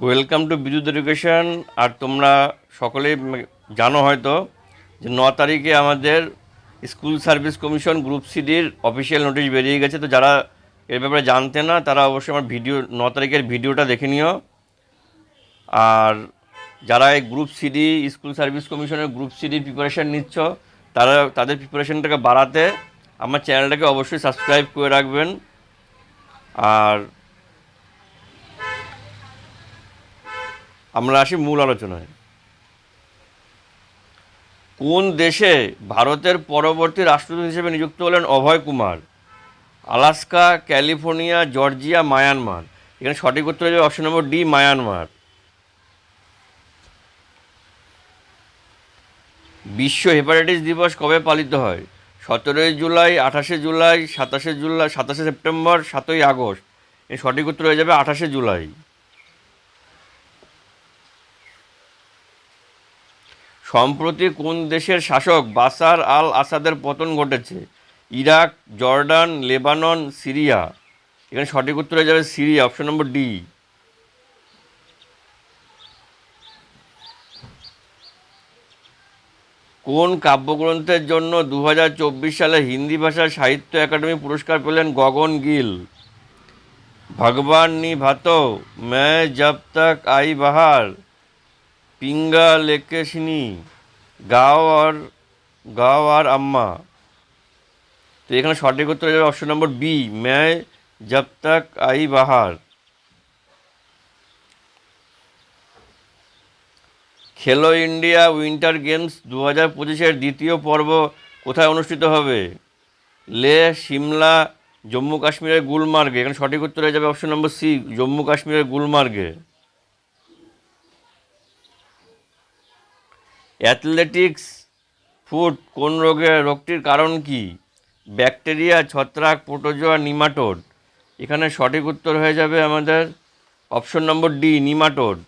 Welcome to Bidyut education. আর তোমরা সকলেই জানো হয়তো যে 9 তারিখে আমাদের স্কুল সার্ভিস কমিশন গ্রুপ সিডির অফিসিয়াল নোটিশ বেরিয়ে গেছে। তো যারা এর ব্যাপারে জানতে না তারা অবশ্যই আমার 9 তারিখের ভিডিওটা দেখে নিও। আর যারা এই গ্রুপ সিডি স্কুল সার্ভিস কমিশনের গ্রুপ সিডির প্রিপারেশান নিচ্ছ, তারা তাদের প্রিপারেশানটাকে বাড়াতে আমার চ্যানেলটাকে অবশ্যই সাবস্ক্রাইব করে রাখবেন। আর আমরা আসি মূল আলোচনায়। কোন দেশে ভারতের পরবর্তী রাষ্ট্রদূত হিসেবে নিযুক্ত হলেন Abhay Kumar? Alaska, California, Georgia, Myanmar. এখানে সঠিক উত্তর হয়ে যাবে অপশন নম্বর ডি, মায়ানমার। বিশ্ব হেপাটাইটিস দিবস কবে পালিত হয়? 17 জুলাই, 28 জুলাই, 27 জুলাই, 27 সেপ্টেম্বর, 7ই আগস্ট। এর সঠিক উত্তর হয়ে যাবে 28 জুলাই। সম্প্রতি কোন দেশের শাসক বাশার আল আসাদের পতন ঘটেছে? Iraq, Jordan, Lebanon, Syria. এখানে সঠিক উত্তর হয়ে যাবে সিরিয়া, অপশন নম্বর ডি। কোন কাব্যগ্রন্থের জন্য 2024 সালে হিন্দি ভাষা সাহিত্য একাডেমি পুরস্কার পেলেন গগন গিল? ভগবান নি ভাতো, मैं जब तक आई बहार, पिंगा लेके सिनी, গাও আর গাও আর আম্মা। তো এখানে সঠিক উত্তর হয়ে যাবে অপশন নম্বর বি, मैं जब तक आई बहार। খেলো ইন্ডিয়া উইন্টার গেমস 2025-এর দ্বিতীয় পর্ব কোথায় অনুষ্ঠিত হবে? লেহ, সিমলা, জম্মু কাশ্মীরের গুলমার্গে। এখানে সঠিক উত্তর হয়ে যাবে অপশন নম্বর সি, জম্মু কাশ্মীরের গুলমার্গে। অ্যাথলেটিক্স ফুট কোন রোগটির কারণ কি? ব্যাকটেরিয়া, ছত্রাক, প্রোটোজোয়া, নিমাটোড। এখানে সঠিক উত্তর হয়ে যাবে আমাদের অপশন নম্বর ডি, নিমাটোড।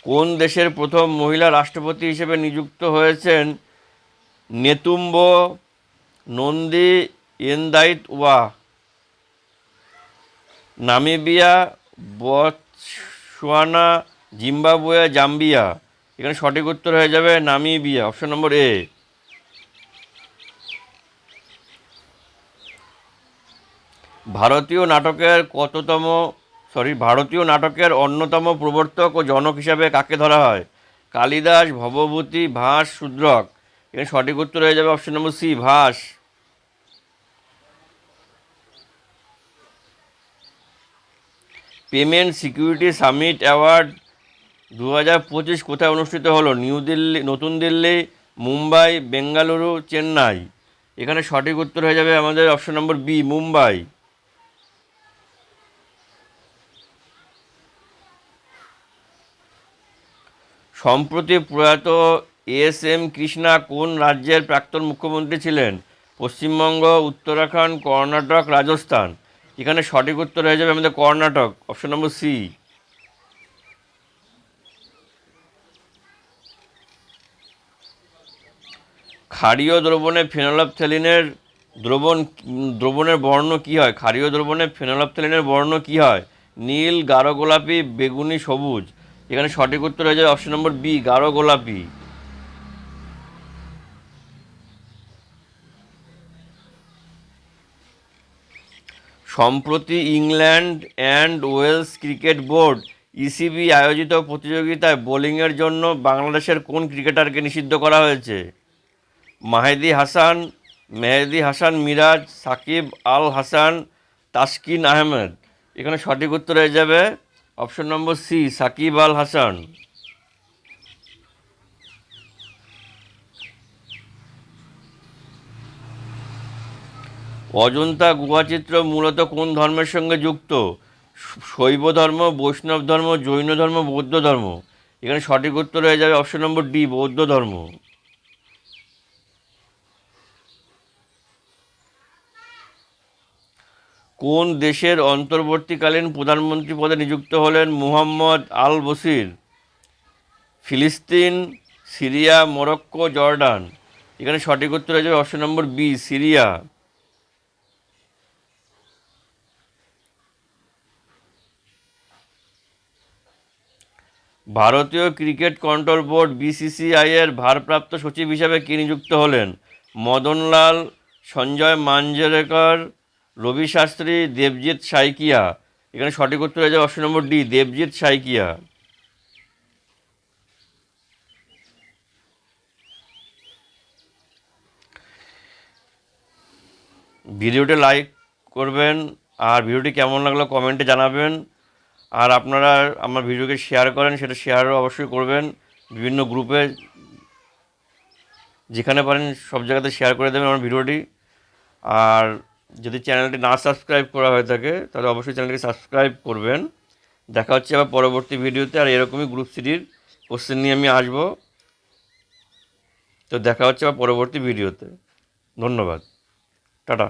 কোন দেশের প্রথম মহিলা রাষ্ট্রপতি হিসেবে নিযুক্ত হয়েছেন Netumbo Nandi Ndaitwah? Namibia, Botswana, Zimbabwe, Zambia. এখানে সঠিক উত্তর হয়ে যাবে নামিবিয়া, অপশন নম্বর এ। ভারতীয় নাটকের অন্যতম প্রবর্তক ও জনক হিসাবে কাকে ধরা হয়? কালিদাস, ভবভূতি, ভাস, শূদ্রক। এখানে সঠিক উত্তর হয়ে যাবে অপশন নম্বর সি, ভাস। পেমেন্ট সিকিউরিটি সামিট অ্যাওয়ার্ড 2025 কোথায় অনুষ্ঠিত হলো? নতুন দিল্লি, মুম্বাই, বেঙ্গালুরু, চেন্নাই। এখানে সঠিক উত্তর হয়ে যাবে আমাদের অপশন নম্বর বি, মুম্বাই। সম্প্রতি প্রয়াত এস এম কৃষ্ণা কোন রাজ্যের প্রাক্তন মুখ্যমন্ত্রী ছিলেন? পশ্চিমবঙ্গ, উত্তরাখণ্ড, কর্ণাটক, রাজস্থান। এখানে সঠিক উত্তর হয়ে যাবে আমাদের কর্ণাটক, অপশন নম্বর সি। ক্ষারীয় দ্রবণে ফেনolphthalein দ্রবণের বর্ণ কী হয়? ক্ষারীয় দ্রবণে ফেনolphthalein বর্ণ কী হয়? নীল, গাঢ় গোলাপি, বেগুনি, সবুজ। এখানে সঠিক উত্তর হয়ে যাবে অপশন নম্বর বি, গাঢ় গোলাপি। সম্প্রতি England and Wales cricket board ECB আয়োজিত প্রতিযোগিতায় বোলিংয়ের জন্য বাংলাদেশের কোন ক্রিকেটারকে নিষিদ্ধ করা হয়েছে? মেহেদী হাসান মিরাজ, সাকিব আল হাসান, তাসকিন আহমেদ। এখানে সঠিক উত্তর হয়ে যাবে option number C, Shakib Al Hasan. Ajanta গুহাচিত্র মূলত কোন ধর্মের সঙ্গে যুক্ত? শৈব ধর্ম, বৈষ্ণব ধর্ম, জৈন ধর্ম, বৌদ্ধ ধর্ম। এখানে সঠিক উত্তর হয়ে যাবে অপশন নম্বর ডি, বৌদ্ধ ধর্ম। কোন দেশের অন্তর্বর্তীকালীন প্রধানমন্ত্রী পদে নিযুক্ত হলেন মুহাম্মদ আল বশির? ফিলিস্তিন, সিরিয়া, মরক্কো, জর্ডান। এখানে সঠিক উত্তর হয়ে যাবে অপশন নম্বর বি, সিরিয়া। ভারতীয় ক্রিকেট কন্ট্রোল বোর্ড বিসিসিআই এর ভারপ্রাপ্ত সচিব হিসাবে কে নিযুক্ত হলেন? মদনলাল, সঞ্জয় মাঞ্জরেকর, রবি শাস্ত্রী, দেবজিৎ সাইকিয়া। এখানে সঠিক উত্তর হয়ে যাবে অপশন নম্বর ডি, দেবজিৎ সাইকিয়া। ভিডিওটি লাইক করবেন, আর ভিডিওটি কেমন লাগলো কমেন্টে জানাবেন। আর আপনারা আমার ভিডিওকে শেয়ার করেন, সেটা শেয়ারও অবশ্যই করবেন বিভিন্ন গ্রুপে, যেখানে পারেন সব জায়গাতে শেয়ার করে দেবেন আমার ভিডিওটি। আর যদি চ্যানেলটি না সাবস্ক্রাইব করা হয়ে থাকে তাহলে অবশ্যই চ্যানেলটিকে সাবস্ক্রাইব করবেন। দেখা হচ্ছে আবার পরবর্তী ভিডিওতে, আর এরকমই গ্রুপ সিডির কোশ্চেন নিয়ে আমি আসবো। তো দেখা হচ্ছে আবার পরবর্তী ভিডিওতে। ধন্যবাদ, টাটা।